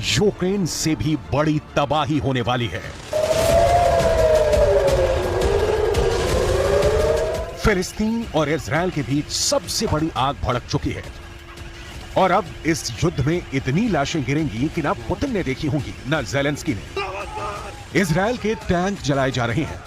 Ukraine से भी बड़ी तबाही होने वाली है। फिलिस्तीन और इजरायल के बीच सबसे बड़ी आग भड़क चुकी है और अब इस युद्ध में इतनी लाशें गिरेंगी कि ना पुतिन ने देखी होंगी ना ज़ेलेंस्की ने। इजरायल के टैंक जलाए जा रहे हैं।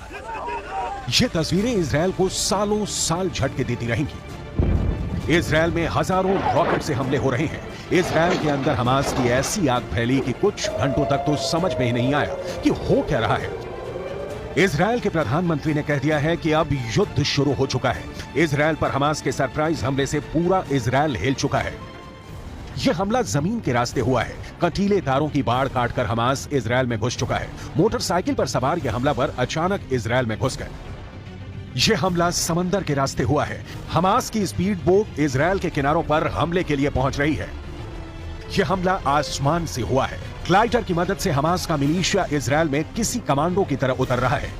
ये तस्वीरें इजरायल को सालों साल झटके देती रहेंगी। इजरायल में हजारों रॉकेट से हमले हो रहे हैं। इजरायल के अंदर हमास की ऐसी आग फैली कि कुछ घंटों तक तो समझ में ही नहीं आया कि हो क्या रहा है। इजरायल के प्रधानमंत्री ने कह दिया है कि अब युद्ध शुरू हो चुका है। इजरायल पर हमास के सरप्राइज हमले से पूरा इजरायल हिल चुका है। यह हमला जमीन के रास्ते हुआ है। कंटीले तारों की बाढ़ काटकर हमास इजरायल में घुस चुका है। मोटरसाइकिल पर सवार यह हमलावर अचानक इजरायल में घुस गए। यह हमला समंदर के रास्ते हुआ है। हमास की स्पीड बोट इजरायल के किनारों पर हमले के लिए पहुंच रही है। यह हमला आसमान से हुआ है। ग्लाइडर की मदद से हमास का मिलिशिया इजरायल में किसी कमांडो की तरह उतर रहा है।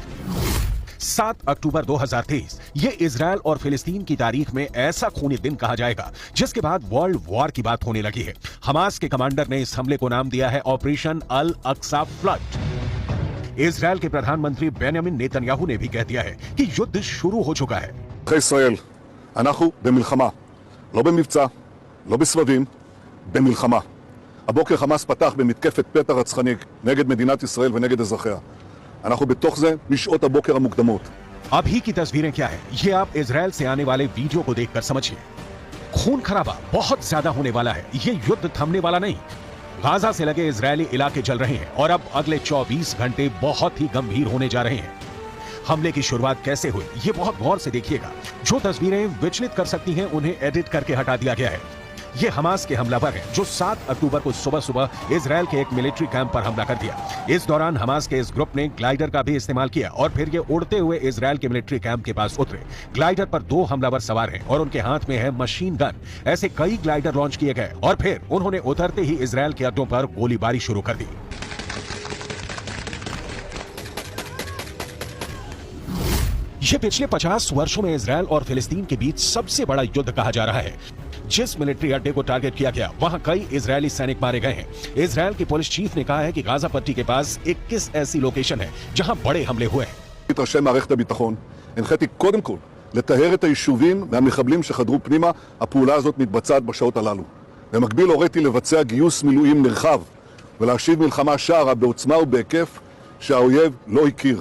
7 अक्टूबर 2023 ये इजरायल और फिलिस्तीन की तारीख में ऐसा खूनी दिन कहा जाएगा जिसके बाद वर्ल्ड वॉर की बात होने लगी है। हमास के कमांडर ने इस हमले को नाम दिया है ऑपरेशन अल अक्सा फ्लड। इजरायल के प्रधानमंत्री बेंजामिन नेतन्याहू ने भी कह दिया है कि युद्ध शुरू हो चुका है। ישראל, אנחנו במלחמה, לא במבצע, לא בסבבים, במלחמה. הבוקר חמאס פתח במתקפת פתע רצחנית נגד מדינת ישראל ונגד אזרחיה. אנחנו בתוך זה משעות הבוקר המוקדמות. अभी की तस्वीरें क्या है ये आप इजरायल से आने वाले वीडियो को देखकर समझिए। खून खराबा बहुत ज्यादा होने वाला है। ये युद्ध थमने वाला नहीं। गाजा से लगे इजरायली इलाके जल रहे हैं और अब अगले 24 घंटे बहुत ही गंभीर होने जा रहे हैं। हमले की शुरुआत कैसे हुई ये बहुत गौर से देखिएगा। जो तस्वीरें विचलित कर सकती हैं उन्हें एडिट करके हटा दिया गया है। ये हमास के हमलावर हैं जो 7 अक्टूबर को सुबह सुबह इजरायल के एक मिलिट्री कैंप पर हमला कर दिया। इस दौरान हमास के इस ग्रुप ने ग्लाइडर का भी इस्तेमाल किया और फिर ये उड़ते हुए इजरायल के मिलिट्री कैंप के पास उतरे। ग्लाइडर पर 2 हमलावर सवार हैं और उनके हाथ में है मशीन गन। ऐसे कई ग्लाइडर लॉन्च किए गए और फिर उन्होंने उतरते ही इजरायल के अड्डों पर गोलीबारी शुरू कर दी। ये पिछले 50 वर्षों में इजरायल और फिलिस्तीन के बीच सबसे बड़ा युद्ध कहा जा रहा है। जिस मिलिट्री अड्डे को टारगेट किया गया वहां कई इजरायली सैनिक मारे गए हैं। इजरायल के पुलिस चीफ ने कहा है कि गाजा पट्टी के पास 21 ऐसी लोकेशन है जहां बड़े हमले हुए हैं। ראשי מערכת הביטחון, הנחיתי קודם כל לטהר את היישובים מהמחבלים שחדרו פנימה. הפעולה הזאת מתבצעת בשעות הללו. במקביל הוריתי לבצע גיוס מילואים נרחב ולהשיב מלחמה שערה בעוצמה ובהיקף שהאויב לא הכיר.